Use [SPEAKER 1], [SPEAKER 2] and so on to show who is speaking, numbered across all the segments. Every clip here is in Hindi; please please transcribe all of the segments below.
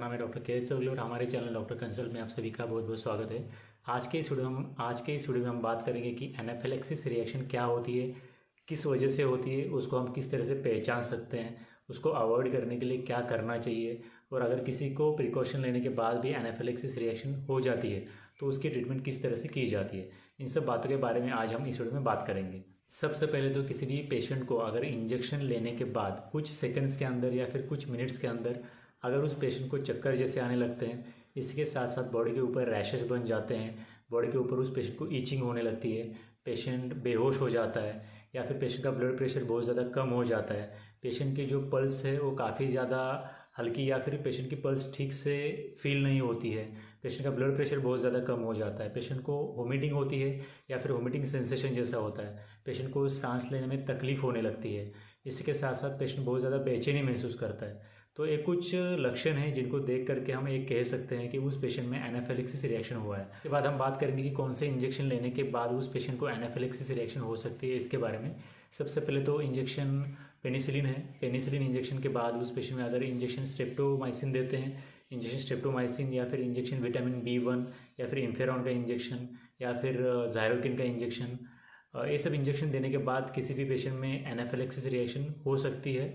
[SPEAKER 1] नाम है डॉक्टर के चौगले और हमारे चैनल डॉक्टर कंसल्ट में आप सभी का बहुत बहुत स्वागत है। आज के इस वीडियो में हम बात करेंगे कि एनाफिलैक्सिस रिएक्शन क्या होती है, किस वजह से होती है, उसको हम किस तरह से पहचान सकते हैं, उसको अवॉइड करने के लिए क्या करना चाहिए, और अगर किसी को प्रिकॉशन लेने के बाद भी एनाफिलैक्सिस रिएक्शन हो जाती है तो उसकी ट्रीटमेंट किस तरह से की जाती है। इन सब बातों के बारे में आज हम इस वीडियो में बात करेंगे। सबसे पहले तो किसी भी पेशेंट को अगर इंजेक्शन लेने के बाद कुछ सेकंड्स के अंदर या फिर कुछ मिनट्स के अंदर अगर उस पेशेंट को चक्कर जैसे आने लगते हैं, इसके साथ साथ बॉडी के ऊपर रैशेस बन जाते हैं, बॉडी के ऊपर उस पेशेंट को ईचिंग होने लगती है, पेशेंट बेहोश हो जाता है, या फिर पेशेंट का ब्लड प्रेशर बहुत ज़्यादा कम हो जाता है, पेशेंट की जो पल्स है वो काफ़ी ज़्यादा हल्की या फिर पेशेंट की पल्स ठीक से फील नहीं होती है, पेशेंट का ब्लड प्रेशर बहुत ज़्यादा कम हो जाता है, पेशेंट को वोमिटिंग होती है या फिर वोमिटिंग सेंसेशन जैसा होता है, पेशेंट को सांस लेने में तकलीफ होने लगती है, इसके साथ साथ पेशेंट बहुत ज़्यादा बेचैनी महसूस करता है। तो ये कुछ लक्षण हैं जिनको देख करके हम एक कह सकते हैं कि उस पेशेंट में एनाफिलैक्सिस रिएक्शन हुआ है। इसके बाद हम बात करेंगे कि कौन से इंजेक्शन लेने के बाद उस पेशेंट को एनाफिलैक्सिस रिएक्शन हो सकती है। इसके बारे में सबसे पहले तो इंजेक्शन पेनिसिलिन है। पेनिसिलिन इंजेक्शन के बाद उस पेशेंट में अगर इंजेक्शन स्ट्रेप्टोमाइसिन देते हैं, इंजेक्शन स्ट्रेप्टोमाइसिन या फिर इंजेक्शन विटामिन B1 या फिर इंफेरॉन का इंजेक्शन या फिर जायरोकिन का इंजेक्शन, ये सब इंजेक्शन देने के बाद किसी भी पेशेंट में एनाफिलैक्सिस रिएक्शन हो सकती है।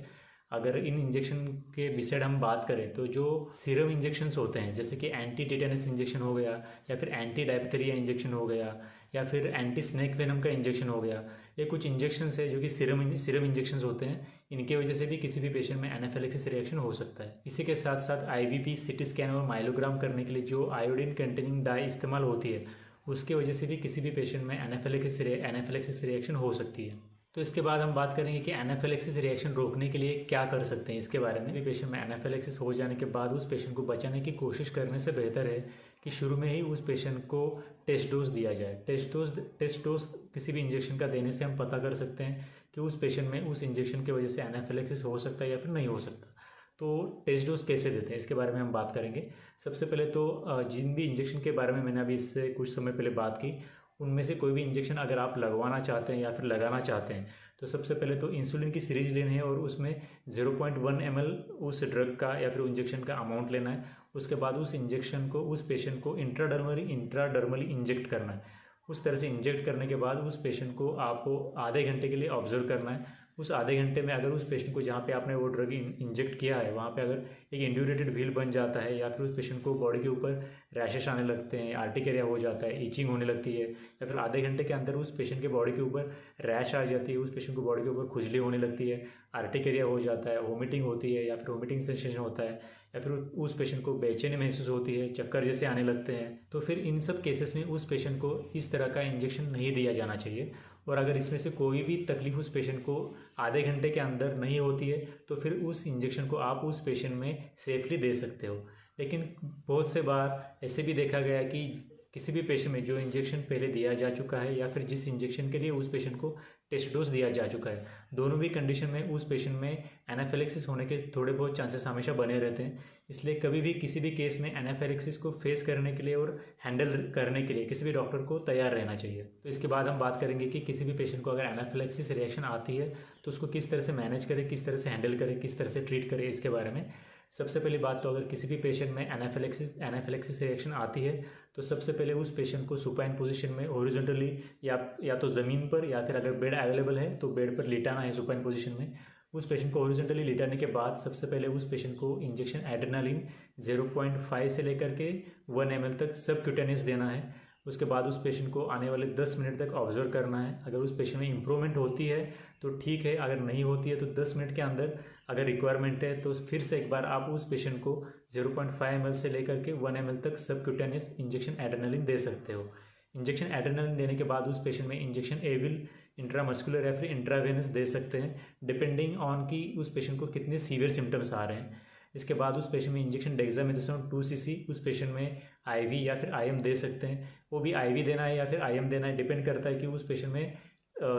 [SPEAKER 1] अगर इन इंजेक्शन के बिसाइड हम बात करें तो जो सीरम इंजेक्शन्स होते हैं, जैसे कि एंटी टेटेनस इंजेक्शन हो गया या फिर एंटी डायप्थीरिया इंजेक्शन हो गया या फिर एंटी स्नेक वेनम का इंजेक्शन हो गया, ये कुछ इंजेक्शन्स है जो कि सीरम इंजेक्शन्स होते हैं। इनके वजह से भी किसी भी पेशेंट में एनाफिलैक्सिस रिएक्शन हो सकता है। इसी के साथ साथ IVP, CT स्कैन और माइलोग्राम करने के लिए जो आयोडीन कंटेनिंग डाई इस्तेमाल होती है, उसके वजह से भी किसी भी पेशेंट में एनाफिलैक्सिस रिएक्शन हो सकती है। तो इसके बाद हम बात करेंगे कि एनाफिलैक्सिस रिएक्शन रोकने के लिए क्या कर सकते हैं। इसके बारे में पेशेंट में एनाफिलैक्सिस हो जाने के बाद उस पेशेंट को बचाने की कोशिश करने से बेहतर है कि शुरू में ही उस पेशेंट को टेस्ट डोज दिया जाए। टेस्ट डोज किसी भी इंजेक्शन का देने से हम पता कर सकते हैं कि उस पेशेंट में उस इंजेक्शन की वजह से एनाफिलैक्सिस हो सकता है या फिर नहीं हो सकता। तो टेस्ट डोज कैसे देते हैं इसके बारे में हम बात करेंगे। सबसे पहले तो जिन भी इंजेक्शन के बारे में मैंने अभी इससे कुछ समय पहले बात की, उनमें से कोई भी इंजेक्शन अगर आप लगवाना चाहते हैं या फिर लगाना चाहते हैं तो सबसे पहले तो इंसुलिन की सीरीज लेनी है और उसमें 0.1 ml उस ड्रग का या फिर इंजेक्शन का अमाउंट लेना है। उसके बाद उस इंजेक्शन को उस पेशेंट को इंट्राडर्मली इंजेक्ट करना है। उस तरह से इंजेक्ट करने के बाद उस पेशेंट को आपको आधे घंटे के लिए ऑब्जर्व करना है। उस आधे घंटे में अगर उस पेशेंट को जहाँ पे आपने वो ड्रग इंजेक्ट किया है वहाँ पे अगर एक इंड्यूरेटेड व्हील बन जाता है या फिर उस पेशेंट को बॉडी के ऊपर रैशेस आने लगते हैं, आर्टिकेरिया हो जाता है, ईचिंग होने लगती है, या फिर आधे घंटे के अंदर उस पेशेंट के बॉडी के ऊपर रैश आ जाती है, उस पेशेंट को बॉडी के ऊपर खुजली होने लगती है, आर्टिकेरिया हो जाता है, वोमिटिंग होती है या फिर वोमिटिंग सेंसेशन होता है, या फिर उस पेशेंट को बेचैनी महसूस होती है, चक्कर जैसे आने लगते हैं, तो फिर इन सब केसेस में उस पेशेंट को इस तरह का इंजेक्शन नहीं दिया जाना चाहिए। और अगर इसमें से कोई भी तकलीफ उस पेशेंट को आधे घंटे के अंदर नहीं होती है तो फिर उस इंजेक्शन को आप उस पेशेंट में सेफली दे सकते हो। लेकिन बहुत से बार ऐसे भी देखा गया कि किसी भी पेशेंट में जो इंजेक्शन पहले दिया जा चुका है या फिर जिस इंजेक्शन के लिए उस पेशेंट को टेस्ट डोज दिया जा चुका है, दोनों भी कंडीशन में उस पेशेंट में एनाफिलैक्सिस होने के थोड़े बहुत चांसेस हमेशा बने रहते हैं। इसलिए कभी भी किसी भी केस में एनाफिलैक्सिस को फेस करने के लिए और हैंडल करने के लिए किसी भी डॉक्टर को तैयार रहना चाहिए। तो इसके बाद हम बात करेंगे कि किसी भी पेशेंट को अगर एनाफिलैक्सिस रिएक्शन आती है तो उसको किस तरह से मैनेज करें, किस तरह से हैंडल करें, किस तरह से ट्रीट करें। इसके बारे में सबसे पहली बात तो अगर किसी भी पेशेंट में एनाफिलैक्सिस रिएक्शन आती है तो सबसे पहले उस पेशेंट को सुपाइन पोजीशन में हॉरिजॉन्टली या तो ज़मीन पर या फिर अगर बेड अवेलेबल है तो बेड पर लिटाना है सुपाइन पोजीशन में। उस पेशेंट को हॉरिजॉन्टली लिटाने के बाद सबसे पहले उस पेशेंट को इंजेक्शन एड्रेनालिन 0.5 से लेकर के 1 ml तक सबक्यूटेनियस देना है। उसके बाद उस पेशेंट को आने वाले 10 मिनट तक ऑब्जर्व करना है। अगर उस पेशेंट में इंप्रूवमेंट होती है तो ठीक है, अगर नहीं होती है तो 10 मिनट के अंदर अगर रिक्वायरमेंट है तो फिर से एक बार आप उस पेशेंट को 0.5 ml से लेकर के 1 ml तक सबक्यूटेनियस इंजेक्शन एड्रेनालिन दे सकते हो। इंजेक्शन एड्रेनालिन देने के बाद उस पेशेंट में इंजेक्शन एविल इंट्रामस्कुलर या फिर इंट्रावेनस दे सकते हैं, डिपेंडिंग ऑन कि उस पेशेंट को कितने सीवियर सिम्टम्स आ रहे हैं। इसके बाद उस पेशेंट में इंजेक्शन डेक्सामेथासोन 2 cc उस पेशेंट में IV या फिर IM दे सकते हैं। वो भी IV देना है या फिर IM देना है, डिपेंड करता है कि उस पेशेंट में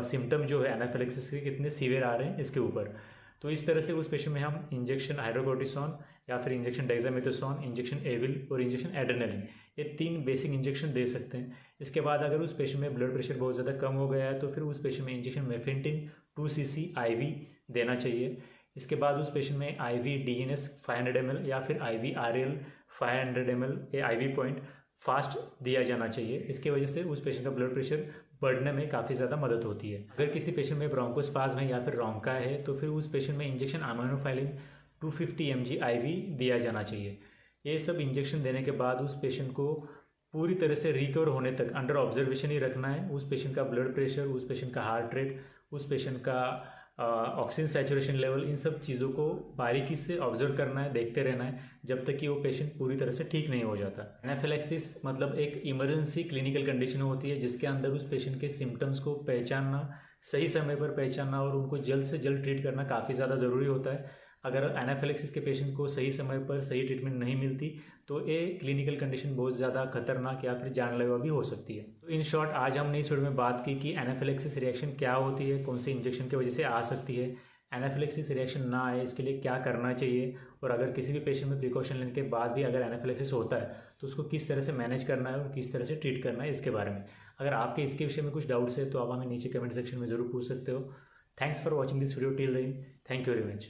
[SPEAKER 1] सिम्टम जो है एनाफिलैक्सिस के कितने सीवियर आ रहे हैं इसके ऊपर। तो इस तरह से उस पेशेंट में हम इंजेक्शन हाइड्रोकोर्टिसोन या फिर इंजेक्शन डेक्सामेथासोन, इंजेक्शन एविल और इंजेक्शन एड्रेनालिन, ये 3 बेसिक इंजेक्शन दे सकते हैं। इसके बाद अगर उस पेशेंट में ब्लड प्रेशर बहुत ज़्यादा कम हो गया है तो फिर उस पेशेंट में इंजेक्शन मेफेंटिन 2 cc IV देना चाहिए। इसके बाद उस पेशेंट में IV DNS 500 ml या फिर IV RL 500 ml या IV पॉइंट फास्ट दिया जाना चाहिए। इसके वजह से उस पेशेंट का ब्लड प्रेशर बढ़ने में काफ़ी ज़्यादा मदद होती है। अगर किसी पेशेंट में ब्रोंकोस्पाज्म है या फिर रोंका है तो फिर उस पेशेंट में इंजेक्शन अमाइनोफिलिन 250 mg IV दिया जाना चाहिए। ये सब इंजेक्शन देने के बाद उस पेशेंट को पूरी तरह से रिकवर होने तक अंडर ऑब्जर्वेशन ही रखना है। उस पेशेंट का ब्लड प्रेशर, उस पेशेंट का हार्ट रेट, उस पेशेंट का ऑक्सीजन सैचुरेशन लेवल, इन सब चीज़ों को बारीकी से ऑब्जर्व करना है, देखते रहना है जब तक कि वो पेशेंट पूरी तरह से ठीक नहीं हो जाता। एनाफिलैक्सिस मतलब एक इमरजेंसी क्लिनिकल कंडीशन होती है जिसके अंदर उस पेशेंट के सिम्टम्स को पहचानना, सही समय पर पहचानना और उनको जल्द से जल्द ट्रीट करना काफ़ी ज़्यादा ज़रूरी होता है। अगर एनाफिलैक्सिस के पेशेंट को सही समय पर सही ट्रीटमेंट नहीं मिलती तो ये क्लिनिकल कंडीशन बहुत ज़्यादा खतरनाक या फिर जानलेवा भी हो सकती है। तो इन शॉर्ट आज हमने इस वीडियो में बात की कि एनाफिलैक्सिस रिएक्शन क्या होती है, कौन से इंजेक्शन की वजह से आ सकती है, एनाफिलैक्सिस रिएक्शन ना आए इसके लिए क्या करना चाहिए, और अगर किसी भी पेशेंट में प्रिकॉशन लेने के बाद भी अगर एनाफिलैक्सिस होता है तो उसको किस तरह से मैनेज करना है और किस तरह से ट्रीट करना है, इसके बारे में। अगर आपके इसके विषय में कुछ डाउट्स है तो आप हमें नीचे कमेंट सेक्शन में ज़रूर पूछ सकते हो। Thanks for watching this video till then. Thank you very much.